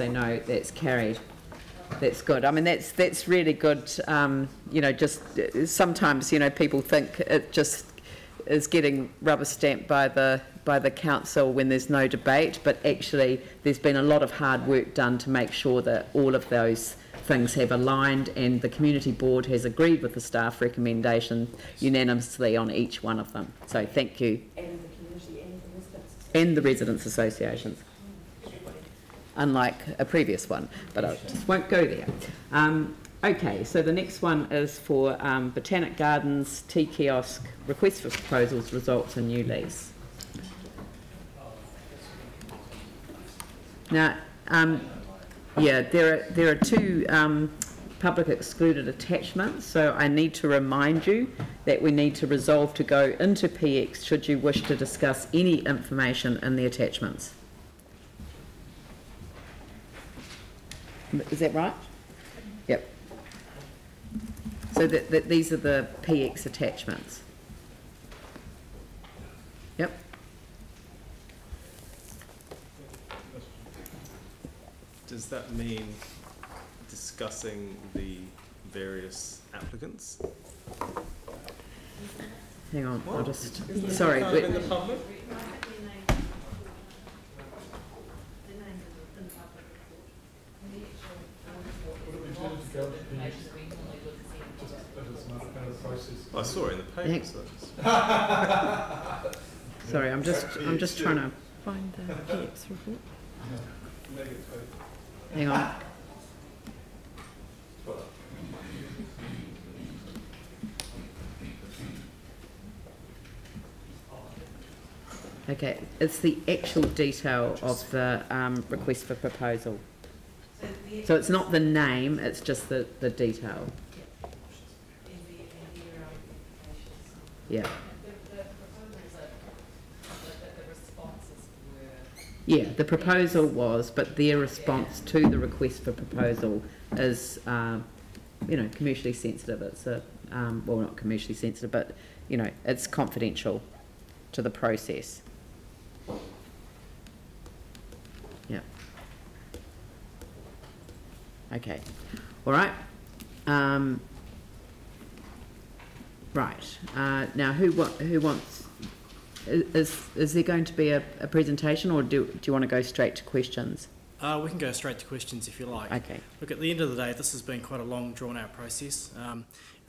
say no. That's carried. That's good. I mean, that's really good. You know, just sometimes, you know, people think it just is getting rubber stamped by the council when there's no debate, but actually there's been a lot of hard work done to make sure that all of those things have aligned, and the community board has agreed with the staff recommendation unanimously on each one of them. So thank you. And the community and the residents. And the residents associations. Unlike a previous one, but I just won't go there. Okay, so the next one is for Botanic Gardens, Tea Kiosk, request for proposals, results and new lease. Now, yeah, there are two public excluded attachments, so I need to remind you that we need to resolve to go into PX should you wish to discuss any information in the attachments. Is that right? Yep. So that these are the PX attachments. Yep. Does that mean discussing the various applicants? Hang on, What? I'll just... Isn't Sorry. it in the public? I saw it in the paper. So Sorry, I'm just trying to find the PX report. Hang on. Okay, it's the actual detail of the request for proposal. So it's not the name, it's just the detail. Yeah. Yeah, the proposal was, but their response to the request for proposal is, you know, commercially sensitive. It's a, well, not commercially sensitive, but, you know, it's confidential to the process. Yeah. Okay. All right. Right. Now, who wants? Is there going to be a presentation, or do you want to go straight to questions? We can go straight to questions if you like. Okay. Look, at the end of the day, this has been quite a long, drawn-out process, and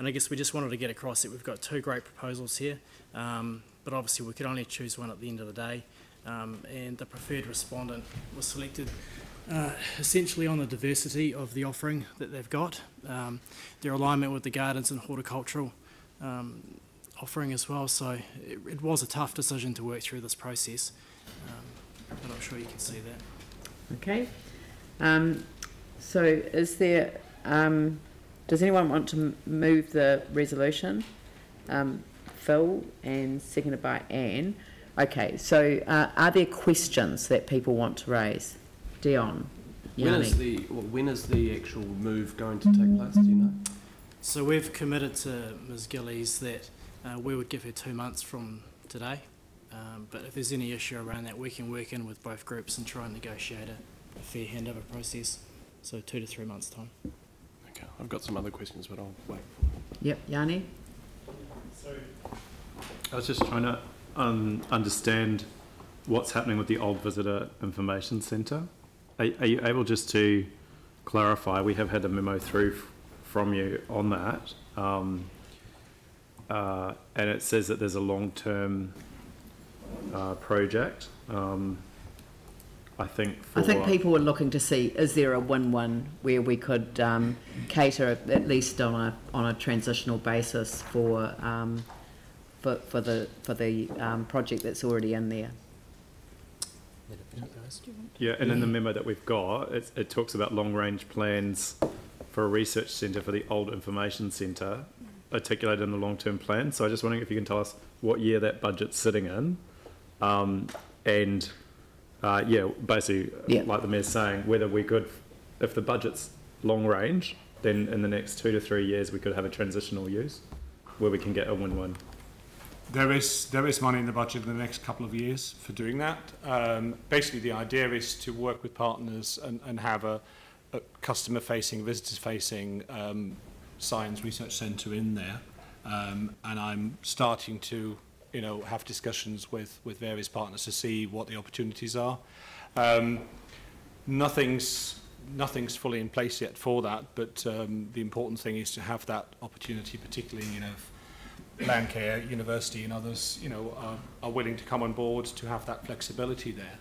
I guess we just wanted to get across that we've got two great proposals here, but obviously we could only choose one at the end of the day, and the preferred respondent was selected essentially on the diversity of the offering that they've got, their alignment with the gardens and horticultural offering as well, so it was a tough decision to work through this process, but I'm sure you can see that. Okay. So is there, does anyone want to move the resolution? Phil, and seconded by Anne. Okay, so are there questions that people want to raise? Dion, Yanni. When is the actual move going to take place, do you know? So we've committed to Ms Gillies that we would give her 2 months from today, but if there's any issue around that, we can work in with both groups and try and negotiate a fair handover process, so 2 to 3 months' time. Okay, I've got some other questions, but I'll wait. Yep, Yanni. So I was just trying to understand what's happening with the old visitor information centre. Are you able just to clarify? We have had a memo through from you on that, and it says that there's a long-term project. I think people were looking to see, is there a win-win where we could cater at least on a transitional basis for the project that's already in there. Yeah, and in the memo that we've got, it talks about long-range plans for a research centre for the old information centre articulated in the long-term plan. So I'm just wondering if you can tell us what year that budget's sitting in, and yeah, basically, like the Mayor's saying, whether we could, if the budget's long-range, then in the next 2 to 3 years we could have a transitional use where we can get a win-win. There is money in the budget in the next couple of years for doing that. Basically, the idea is to work with partners and have a customer-facing, visitors-facing science research centre in there. And I'm starting to, have discussions with various partners to see what the opportunities are. Nothing's fully in place yet for that, but the important thing is to have that opportunity, particularly, Landcare, University and others, are willing to come on board to have that flexibility there.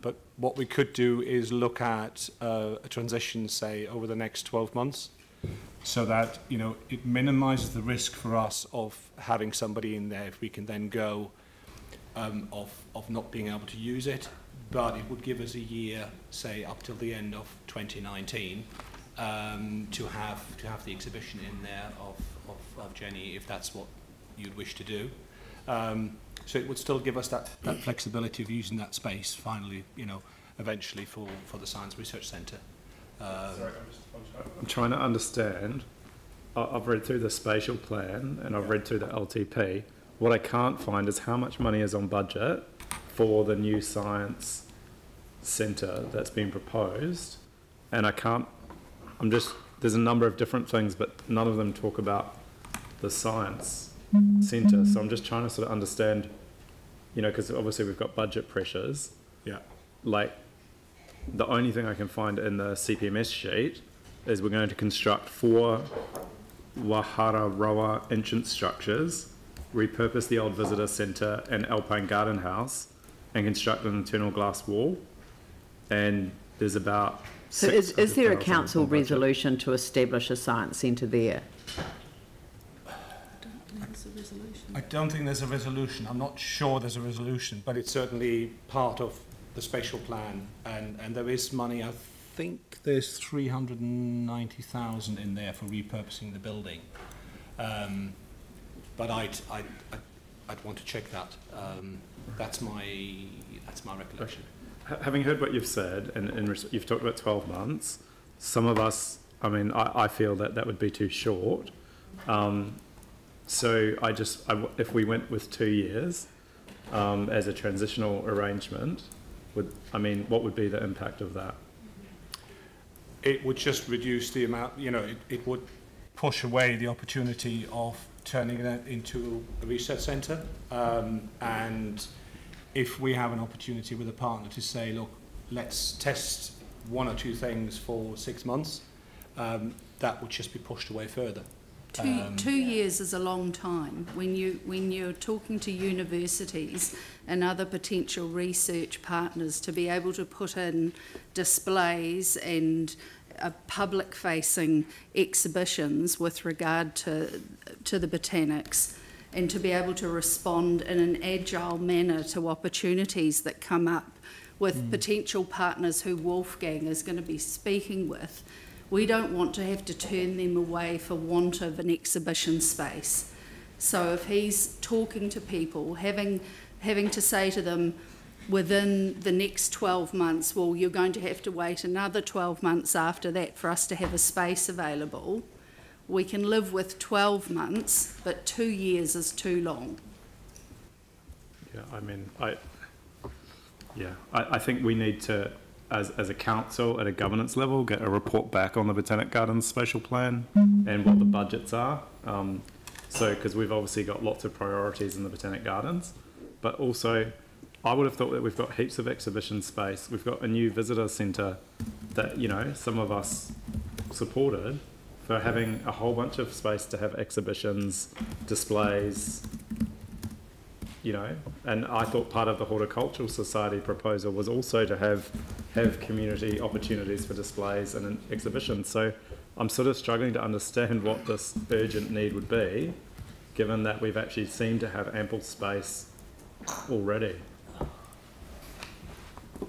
But what we could do is look at a transition, say, over the next 12 months, so that, it minimises the risk for us of having somebody in there if we can then go of not being able to use it. But it would give us a year, say, up till the end of 2019, to have the exhibition in there of Jenny, if that's what you'd wish to do. So it would still give us that flexibility of using that space finally, eventually for the Science Research Centre. I'm trying to understand. I've read through the spatial plan and I've read through the LTP. What I can't find is how much money is on budget for the new science centre that's been proposed. And there's a number of different things, but none of them talk about the science centre. So I'm just trying to sort of understand, because obviously we've got budget pressures. Yeah. Like, the only thing I can find in the CPMS sheet is we're going to construct 4 Wahara Roa entrance structures, repurpose the old visitor centre and Alpine Garden House, and construct an internal glass wall. And there's about... So is there a council resolution to establish a science centre there? I don't think there's a resolution. I'm not sure there's a resolution, but it's certainly part of the spatial plan, and there is money. I think there's 390,000 in there for repurposing the building, but I'd want to check that. That's my recollection. Having heard what you've said, and you've talked about 12 months, some of us, I feel that would be too short. So if we went with 2 years as a transitional arrangement, what would be the impact of that? It would just reduce the amount, it would push away the opportunity of turning it into a research centre. And if we have an opportunity with a partner to say, look, let's test 1 or 2 things for 6 months, that would just be pushed away further. 2 years is a long time. When you're talking to universities and other potential research partners to be able to put in displays and public-facing exhibitions with regard to the Botanics, and to be able to respond in an agile manner to opportunities that come up with potential partners who Wolfgang is going to be speaking with. We don't want to have to turn them away for want of an exhibition space. So if he's talking to people, having to say to them within the next 12 months, well, you're going to have to wait another 12 months after that for us to have a space available, we can live with 12 months, but 2 years is too long. Yeah, I think we need to, as a council at a governance level, get a report back on the Botanic Gardens spatial plan and what the budgets are. Because we've obviously got lots of priorities in the Botanic Gardens, but also I would have thought that we've got heaps of exhibition space. We've got a new visitor centre that, some of us supported for having a whole bunch of space to have exhibitions, displays, and I thought part of the Horticultural Society proposal was also to have community opportunities for displays and exhibitions. So I'm sort of struggling to understand what this urgent need would be, given that we've actually seemed to have ample space already.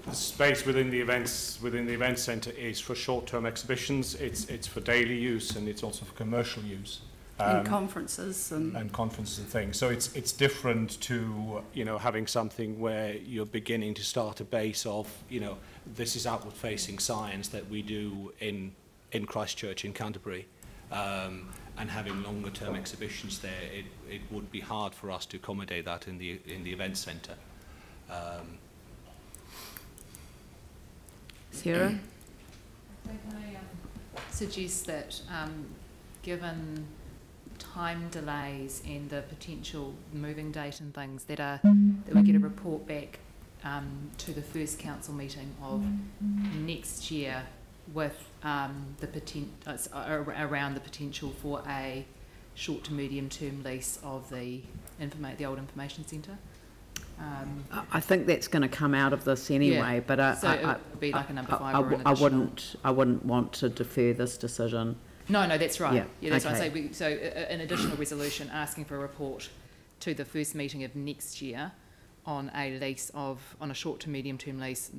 The space within the event centre is for short-term exhibitions. It's for daily use, and it's also for commercial use. And conferences and conferences and things. So it's different to having something where you're beginning to start a base of this is outward-facing science that we do in Christchurch, in Canterbury. and having longer term exhibitions there, it would be hard for us to accommodate that in the event centre. Sarah? So can I suggest that given time delays and the potential moving date and things, that we get a report back to the first council meeting of next year with around the potential for a short to medium term lease of the old information centre. I think that's going to come out of this anyway, yeah. but so it would be like a number 5 or an additional. I wouldn't want to defer this decision. No, that's right. Yeah, that's okay. what I say. So an additional resolution asking for a report to the first meeting of next year on a lease on a short to medium term lease.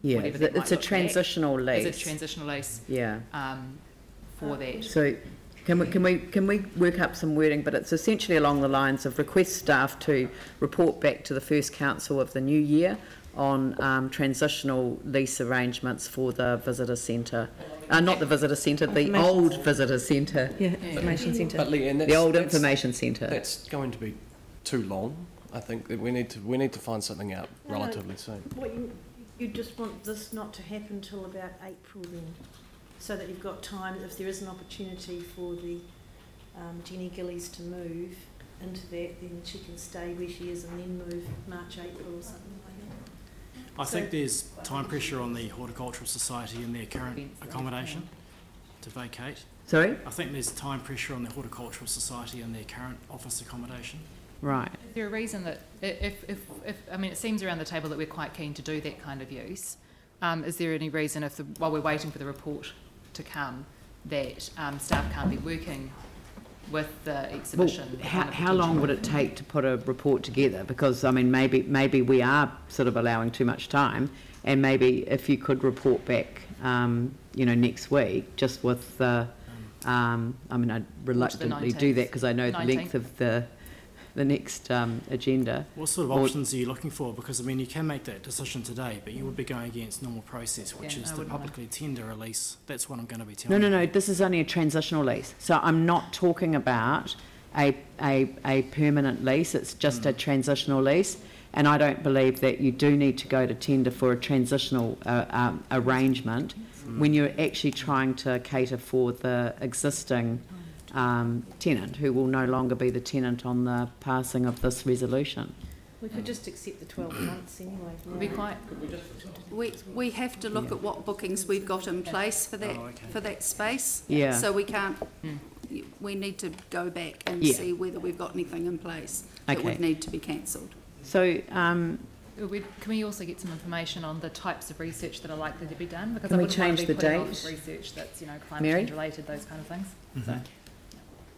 Yeah, it's a transitional lease. It's a transitional lease. Yeah. For that. So can we work up some wording? But it's essentially along the lines of request staff to report back to the first council of the new year on transitional lease arrangements for the visitor centre. Not the visitor centre, the old visitor centre. Yeah, information centre. But Leanne, The old information centre. That's going to be too long. I think that we need to find something out relatively soon. What you just want this not to happen till about April then, so that you've got time, if there is an opportunity for the Jenny Gillies to move into that, then she can stay where she is and then move March, April or something like that. I think there's time pressure on the Horticultural Society in their current accommodation to vacate. Sorry? I think there's time pressure on the Horticultural Society in their current office accommodation. Right. Is there a reason that if I mean, it seems around the table that we're quite keen to do that kind of use. Is there any reason while we're waiting for the report to come that staff can't be working with the exhibition? Well, how long would it take to put a report together? Because I mean, maybe we are sort of allowing too much time, and maybe if you could report back, next week, just with the. I mean, I'd reluctantly do that because I know the length of the next agenda. What sort of options are you looking for? Because I mean, you can make that decision today, but you would be going against normal process, which is to publicly tender a lease. That's what I'm going to be telling you. No. This is only a transitional lease, so I'm not talking about a permanent lease. It's just a transitional lease, and I don't believe that you do need to go to tender for a transitional arrangement when you're actually trying to cater for the existing tenant, who will no longer be the tenant on the passing of this resolution. We could just accept the 12 months anyway. Would be quite. We have to look at what bookings we've got in place for that for that space. Yeah. So we can't. We need to go back and see whether we've got anything in place that would need to be cancelled. So. Can we also get some information on the types of research that are likely to be done? Because Can I we wouldn't want change to be the putting date? off research that's climate Mary? change related, those kind of things. Mm-hmm.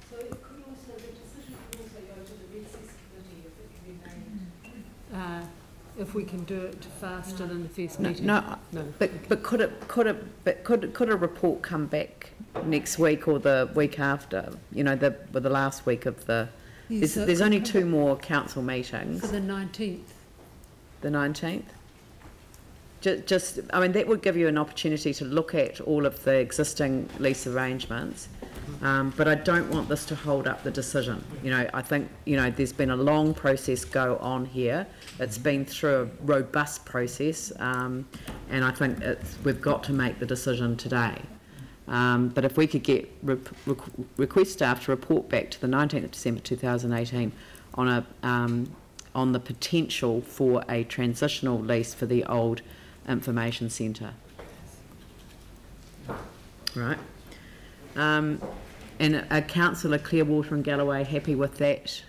So it could also, the decision could also go to the recess committee if it can be made. If we can do it faster than the first meeting. No. But could a report come back next week or the week after? The last week of the. Yes, there's only 2 more council meetings. For the 19th. The 19th. I mean, that would give you an opportunity to look at all of the existing lease arrangements, but I don't want this to hold up the decision. I think, there's been a long process go on here. It's been through a robust process, and I think we've got to make the decision today. But if we could get request staff to report back to the 19th of December 2018 on the potential for a transitional lease for the old information centre. Right. And are Councillor Clearwater and Galloway happy with that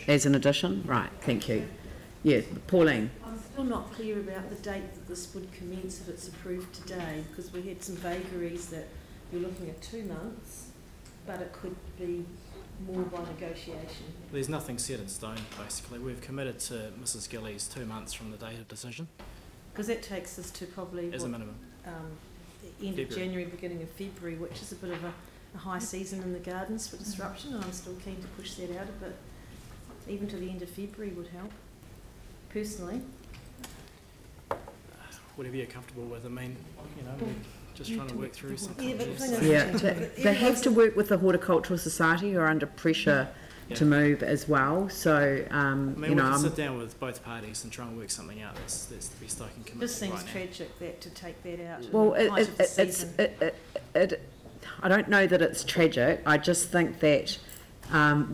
as an addition? Right, thank you. Yeah, Pauline. I'm still not clear about the date that this would commence if it's approved today, because we had some vagaries that you're looking at 2 months, but it could be more by negotiation. There's nothing set in stone, basically. We've committed to Mrs. Gillies 2 months from the date of decision. Because that takes us to probably as a minimum. The end of January, beginning of February, which is a bit of a high season in the gardens for disruption, and I'm still keen to push that out a bit. Even to the end of February would help, personally. Whatever you're comfortable with. I mean, just trying to work through something. Yeah, but the thing is, Yeah, they have to work with the Horticultural Society, who are under pressure to move as well. So, I mean, you we know, can sit down with both parties and try and work something out. That's the best I can commit this to seems right now. tragic that to take that out. well, in the height of the season. I don't know that it's tragic. I just think that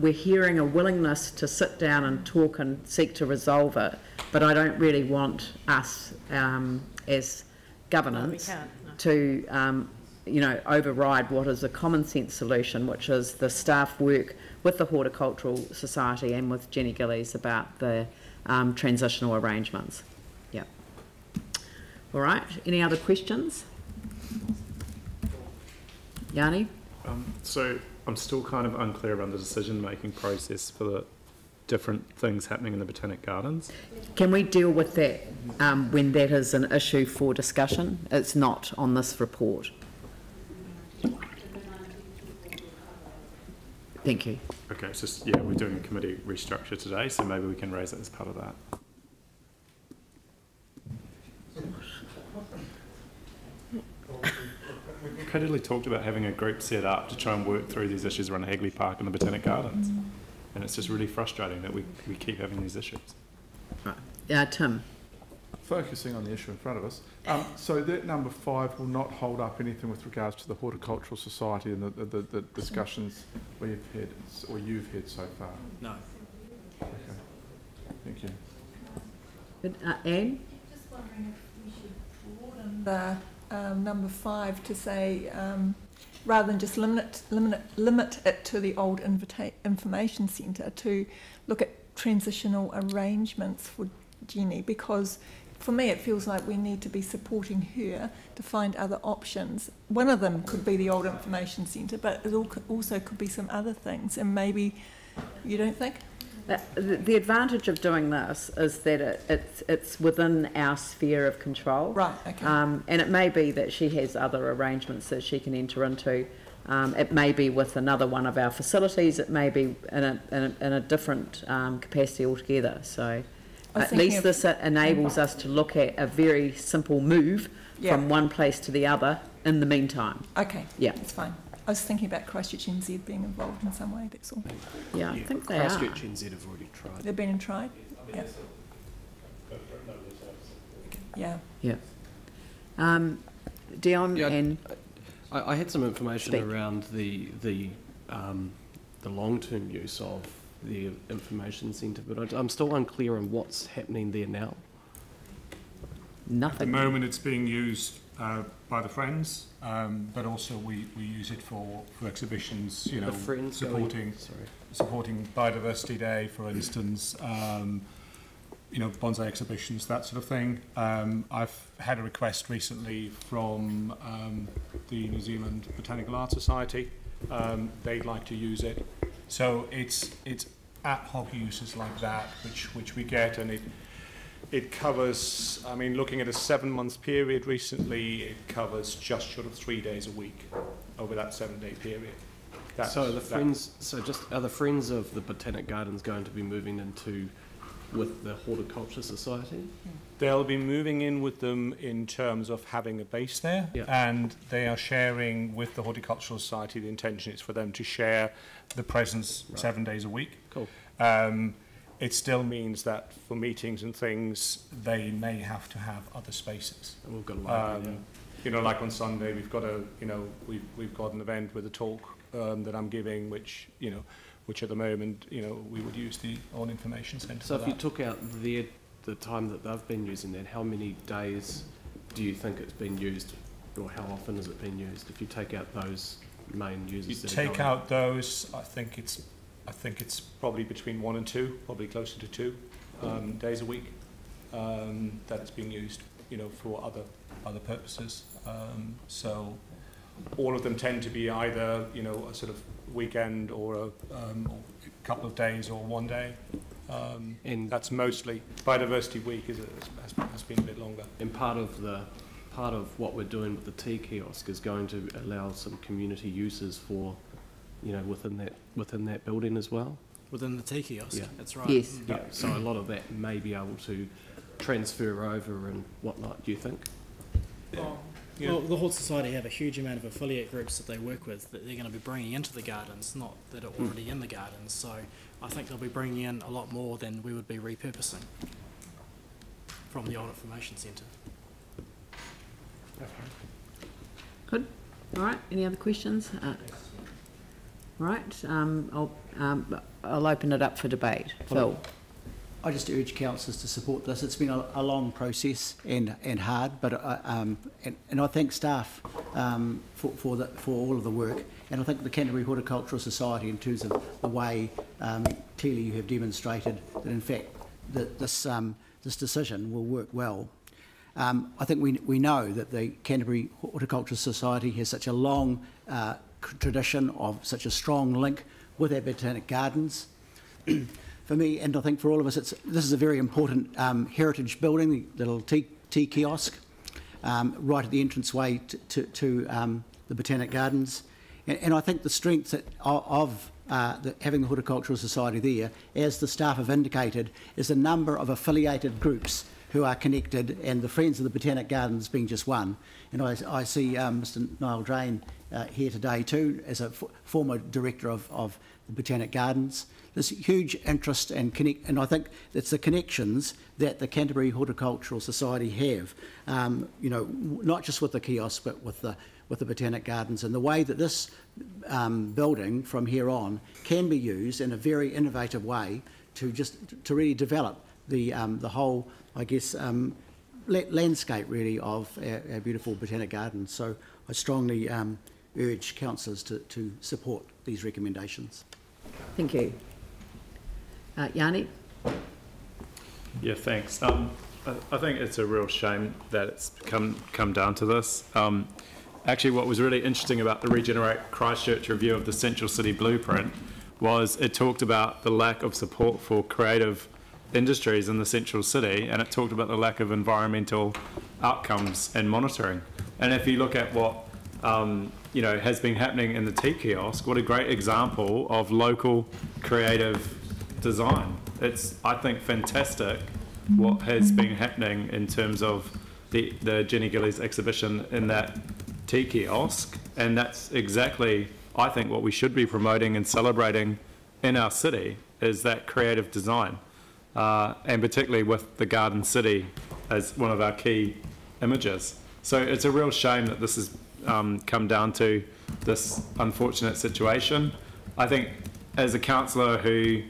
we're hearing a willingness to sit down and talk and seek to resolve it, but I don't really want us as governance to you know, override what is a common sense solution, which is the staff work with the Horticultural Society and with Jenny Gillies about the transitional arrangements. Yeah. All right. Any other questions? Yanni? So I'm still kind of unclear around the decision-making process for the different things happening in the Botanic Gardens. Can we deal with that when that is an issue for discussion? It's not on this report. Thank you. Okay, it's just, yeah, we're doing a committee restructure today, so maybe we can raise it as part of that. We repeatedly talked about having a group set up to try and work through these issues around Hagley Park and the Botanic Gardens. And it's just really frustrating that we keep having these issues. Right. Tim? Focusing on the issue in front of us. So that number 5 will not hold up anything with regards to the Horticultural Society and the discussions we've had, or you've had so far? No. Okay. Thank you. Good. Anne? Just wondering if we should broaden the number 5 to say, rather than just limit it to the old information centre, to look at transitional arrangements for Jenny, because for me it feels like we need to be supporting her to find other options. One of them could be the old information centre, but it also could be some other things, and maybe, you don't think? The advantage of doing this is that it's within our sphere of control. Right, okay. And it may be that she has other arrangements that she can enter into. It may be with another one of our facilities. It may be in a different capacity altogether. So at least this enables us to look at a very simple move from one place to the other in the meantime. Okay, yeah, that's fine. I was thinking about Christchurch NZ being involved in some way, that's all. Yeah, I think they are. Christchurch NZ have already tried. They've been and tried? Yeah. Yeah. Dion and... I had some information around the long-term use of the information centre, but I'm still unclear on what's happening there now. Nothing. At the moment it's being used by the Friends, but also we use it for exhibitions, you know, supporting Biodiversity Day, for instance, you know, bonsai exhibitions, that sort of thing. I've had a request recently from the New Zealand Botanical Art Society. They'd like to use it. So it's ad hoc uses like that which we get, and it covers, I mean, looking at a 7-month period recently, it covers just short of 3 days a week over that 7-day period. So the Friends, are the Friends of the Botanic Gardens going to be moving into with the Horticulture Society? They'll be moving in with them in terms of having a base there, and they are sharing with the Horticultural Society. The intention is for them to share the presence 7 days a week. Cool. It still means that for meetings and things, they may have to have other spaces. And we've got a lot. You know, like on Sunday, we've got we've got an event with a talk that I'm giving, which at the moment, you know, we would use the old information centre. So if you took out the time that they've been using that, how many days do you think it's been used, or how often has it been used? If you take out those main users, you take out those, I think it's probably between 1 and 2, probably closer to 2 days a week that it's being used, you know, for other purposes. So all of them tend to be either, you know, a sort of weekend or a couple of days or 1 day. And that's mostly Biodiversity Week has been a bit longer. And part of what we're doing with the tea kiosk is going to allow some community uses for, you know, within that building as well. Within the tea kiosk, that's right. Yes. Yeah. So a lot of that may be able to transfer over and whatnot. Do you think? Yeah. Well, the Hort Society have a huge amount of affiliate groups that they work with that they're going to be bringing into the gardens, not that are already in the gardens. So I think they'll be bringing in a lot more than we would be repurposing from the old information centre. Good. All right. Any other questions? Right. I'll open it up for debate. Phil. I just urge councillors to support this. It's been a long process and hard, but and I thank staff for all of the work, and I think the Canterbury Horticultural Society, in terms of the way clearly you have demonstrated that in fact that this decision will work well. I think we know that the Canterbury Horticultural Society has such a long tradition of such a strong link with our Botanic Gardens. For me, and I think for all of us, this is a very important heritage building, the little tea kiosk, right at the entranceway to the Botanic Gardens. And I think the strength of having the Horticultural Society there, as the staff have indicated, is a number of affiliated groups who are connected, and the Friends of the Botanic Gardens being just one. And I see Mr Niall Drain here today too, as a former director of the Botanic Gardens. There's huge interest and I think it's the connections that the Canterbury Horticultural Society have, you know, not just with the kiosk, but with the Botanic Gardens, and the way that this building from here on can be used in a very innovative way to really develop the whole, I guess, landscape really of our beautiful Botanic Gardens. So I strongly urge councillors to support these recommendations. Thank you. Yanni? Yeah, thanks. I think it's a real shame that it's come down to this. Actually, what was really interesting about the Regenerate Christchurch review of the Central City Blueprint was it talked about the lack of support for creative industries in the Central City, and it talked about the lack of environmental outcomes and monitoring. And if you look at what you know, has been happening in the tea kiosk, what a great example of local creative design. It's, I think, fantastic what has been happening in terms of the Jenny Gillies exhibition in that tea kiosk, and that's exactly, I think, what we should be promoting and celebrating in our city, is that creative design, and particularly with the Garden City as one of our key images. So it's a real shame that this has come down to this unfortunate situation. I think as a councillor who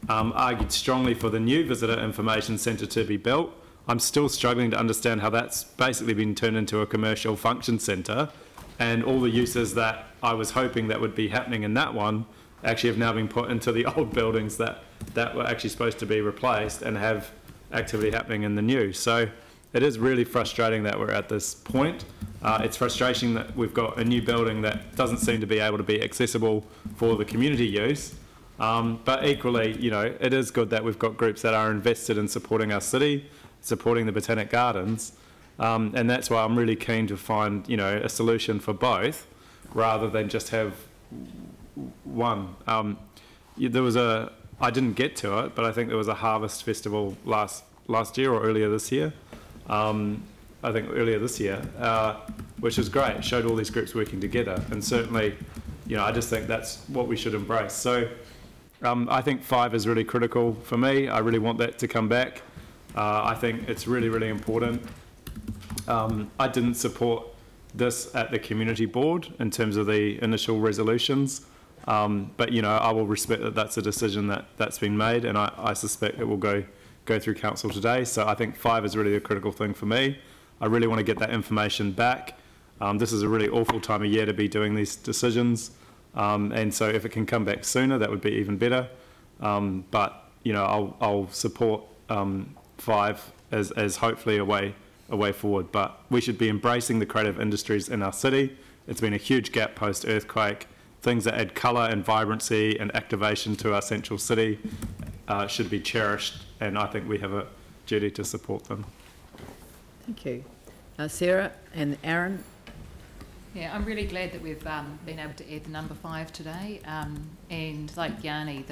argued strongly for the new Visitor Information Centre to be built, I'm still struggling to understand how that's basically been turned into a commercial function centre, and all the uses that I was hoping that would be happening in that one actually have now been put into the old buildings that were actually supposed to be replaced and have activity happening in the new. So it is really frustrating that we're at this point. It's frustrating that we've got a new building that doesn't seem to be able to be accessible for the community use. But equally, you know, it is good that we've got groups that are invested in supporting our city, supporting the Botanic Gardens, and that's why I'm really keen to find, you know, a solution for both, rather than just have one. There was I didn't get to it, but I think there was a harvest festival last year or earlier this year. I think earlier this year, which was great. It showed all these groups working together, and certainly, you know, I just think that's what we should embrace. So I think 5 is really critical for me. I really want that to come back. I think it's really, really important. I didn't support this at the community board in terms of the initial resolutions, but you know, I will respect that that's a decision that's been made, and I suspect it will go through council today. So I think 5 is really a critical thing for me. I really want to get that information back. This is a really awful time of year to be doing these decisions, and so if it can come back sooner, that would be even better. But you know, I'll support 5 as hopefully a way forward. But we should be embracing the creative industries in our city. It's been a huge gap post-earthquake. Things that add colour and vibrancy and activation to our central city should be cherished, and I think we have a duty to support them. Thank you. Sarah and Aaron? Yeah, I'm really glad that we've been able to add the number 5 today, and like Yanni,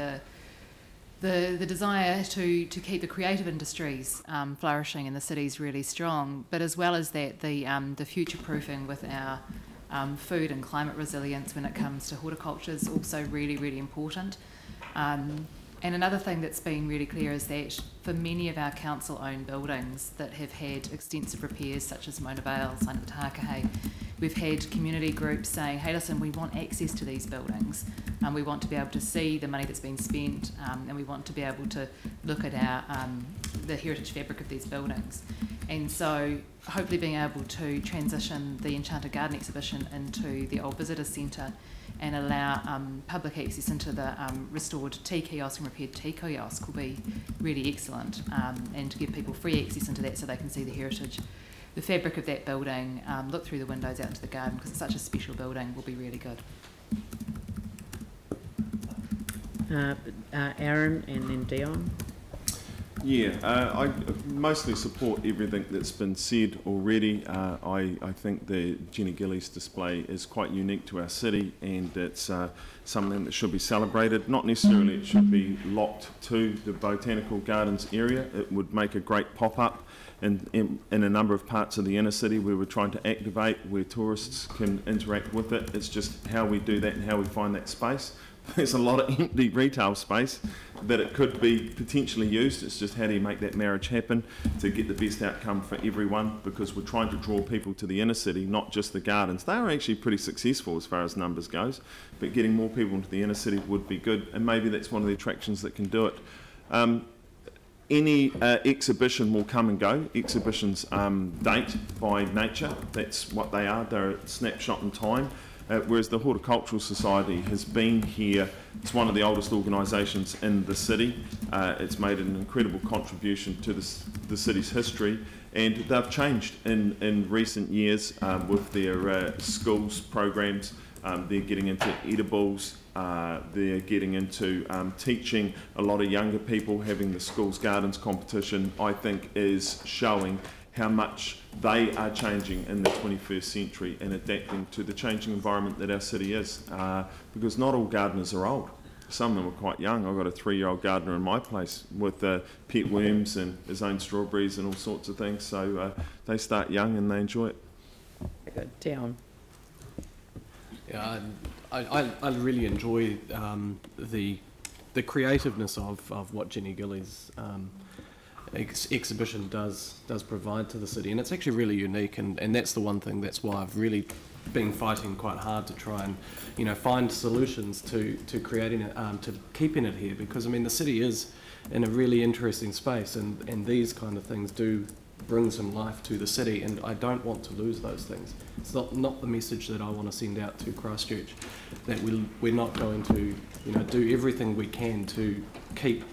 the desire to keep the creative industries flourishing in the city is really strong, but as well as that, the future-proofing with our food and climate resilience when it comes to horticulture is also really, really important. And another thing that's been really clear is that for many of our council-owned buildings that have had extensive repairs, such as Mona Vale, Saint Tākahe, we've had community groups saying, hey, listen, we want access to these buildings, and we want to be able to see the money that's been spent, and we want to be able to look at the heritage fabric of these buildings. And so hopefully being able to transition the Enchanted Garden exhibition into the old visitor centre and allow public access into the restored tea kiosk and repaired tea kiosk will be really excellent, and to give people free access into that so they can see the heritage, the fabric of that building, look through the windows out into the garden, because it's such a special building, will be really good. Aaron and then Dion. Yeah, I mostly support everything that's been said already. I think the Jenny Gillies display is quite unique to our city, and it's something that should be celebrated. Not necessarily it should be locked to the Botanical Gardens area. It would make a great pop-up in a number of parts of the inner city where we're trying to activate, where tourists can interact with it. It's just how we do that and how we find that space. There's a lot of empty retail space that it could be potentially used. It's just how do you make that marriage happen to get the best outcome for everyone, because we're trying to draw people to the inner city, not just the gardens. They are actually pretty successful as far as numbers goes, but getting more people into the inner city would be good, and maybe that's one of the attractions that can do it. Any exhibition will come and go. Exhibitions date by nature. That's what they are. They're a snapshot in time. Whereas the Horticultural Society has been here, it's one of the oldest organisations in the city. It's made an incredible contribution to the city's history, and they've changed in recent years with their schools programs. They're getting into edibles, they're getting into teaching a lot of younger people. Having the schools gardens competition, I think, is showing how much they are changing in the 21st century and adapting to the changing environment that our city is, because not all gardeners are old. Some of them are quite young. I've got a 3-year-old gardener in my place with pet worms and his own strawberries and all sorts of things, so they start young and they enjoy it. Good. Down. Yeah, I really enjoy the creativeness of what Jenny Gillies exhibition does provide to the city, and it's actually really unique, and that's the one thing that's why I've really been fighting quite hard to try and find solutions to creating it, to keeping it here, because I mean the city is in a really interesting space, and these kind of things do bring some life to the city, and I don't want to lose those things. It's not the message that I want to send out to Christchurch, that we're not going to do everything we can to keep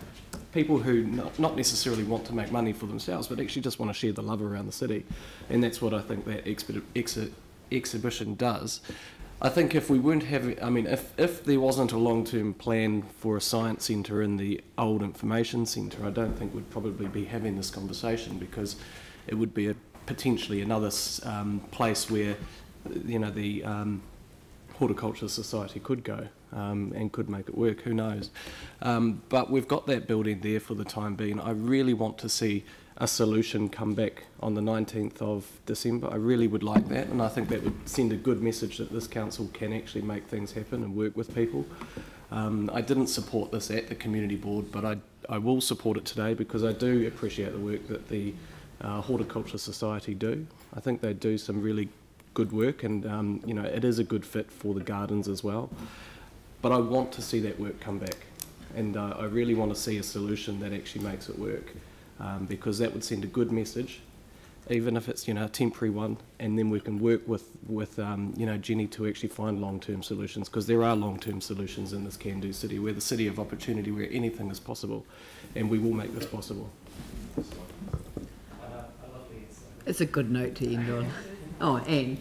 people who not necessarily want to make money for themselves, but actually just want to share the love around the city. And that's what I think that exhibition does. I think if we weren't having, if there wasn't a long-term plan for a science centre in the old information centre, I don't think we'd probably be having this conversation, because it would be potentially another place where the Horticulture Society could go and could make it work, who knows. But we've got that building there for the time being. I really want to see a solution come back on the 19th of December. I really would like that, and I think that would send a good message that this council can actually make things happen and work with people. I didn't support this at the community board, but I will support it today, because I do appreciate the work that the Horticulture Society do. I think they do some really good work, and it is a good fit for the gardens as well. But I want to see that work come back, and I really want to see a solution that actually makes it work, because that would send a good message, even if it's a temporary one, and then we can work with Jenny to actually find long-term solutions, because there are long-term solutions in this can-do city. We're the city of opportunity, where anything is possible, and we will make this possible. It's a good note to end on. Oh, Anne.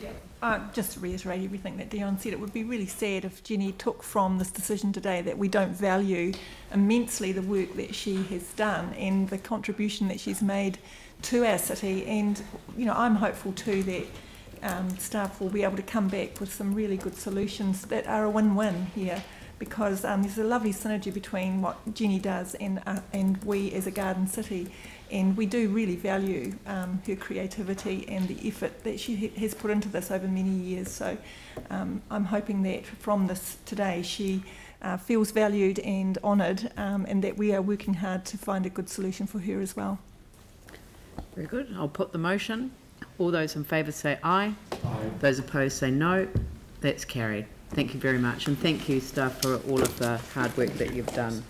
Just to reiterate everything that Dion said, it would be really sad if Jenny took from this decision today that we don't value immensely the work that she has done and the contribution that she's made to our city. And I'm hopeful too that staff will be able to come back with some really good solutions that are a win-win here. because there's a lovely synergy between what Jenny does and we as a garden city, and we do really value her creativity and the effort that she has put into this over many years. So I'm hoping that from this today she feels valued and honoured, and that we are working hard to find a good solution for her as well. Very good. I'll put the motion. All those in favour say aye. Aye. Those opposed say no. That's carried. Thank you very much, and thank you, staff, for all of the hard work that you've done.